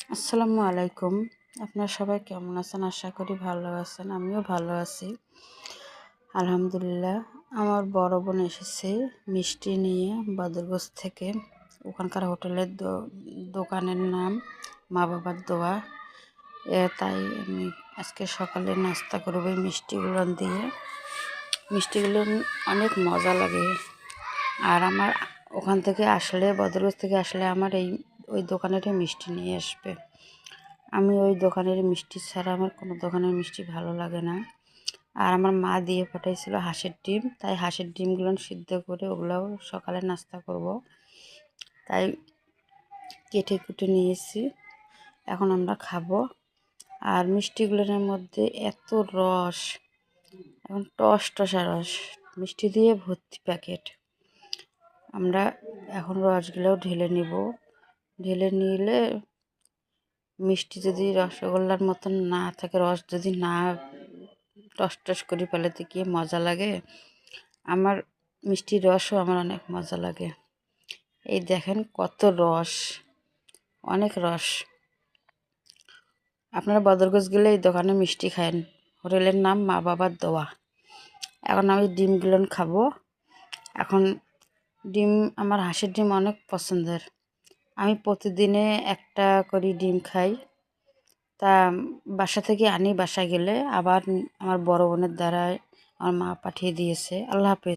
আসসালামু আলাইকুম। আপনারা সবাই কেমন আছেন? আশা করি ভালো আছেন। আমিও ভালো আছি। আলহামদুলিল্লাহ। আমার বড় বোন এসেছে মিষ্টি নিয়ে বদরগঞ্জ থেকে। ওখানকার হোটেলের দোকানের নাম মা বাবার দোয়া। তাই আমি আজকে সকালে নাস্তা করব এই মিষ্টিগুলো দিয়ে। মিষ্টিগুলো অনেক মজা লাগে। আর আমার ওখান থেকে আসলে বদরগঞ্জ থেকে আসলে আমার ওই দোকানেরই মিষ্টি নিয়ে আসবে। আমি ওই দোকানের মিষ্টি ছাড়া আমার কোনো দোকানের মিষ্টি ভালো লাগে না। আর আমার মা দিয়ে পাঠাইছিল হাঁসের ডিম, তাই হাঁসের ডিমগুলো সিদ্ধ করে ওগুলোও সকালে নাস্তা করব। তাই কেটে কুটে নিয়েছি, এখন আমরা খাবো। আর মিষ্টিগুলোর মধ্যে এত রস, এখন টস টসা রস, মিষ্টি দিয়ে ভর্তি প্যাকেট। আমরা এখন রসগুলোও ঢেলে নিব। ঢেলে নিলে মিষ্টি যদি রসগোল্লার মতন না থাকে, রস যদি না টস টস করে ফেলাতে গিয়ে মজা লাগে, আমার মিষ্টির রসও আমার অনেক মজা লাগে। এই দেখেন কত রস, অনেক রস। আপনারা বদরগঞ্জ গেলে এই দোকানে মিষ্টি খায়েন। হোটেলের নাম মা বাবার দোয়া। এখন আমি ডিমগুলো খাবো। এখন ডিম, আমার হাঁসের ডিম অনেক পছন্দের। আমি প্রতিদিনে একটা করে ডিম খাই। তা বাসা থেকে আনি, বাসায় গেলে আবার আমার বড় বোনের দ্বারা আমার মা পাঠিয়ে দিয়েছে। আল্লাহ হাফেজ।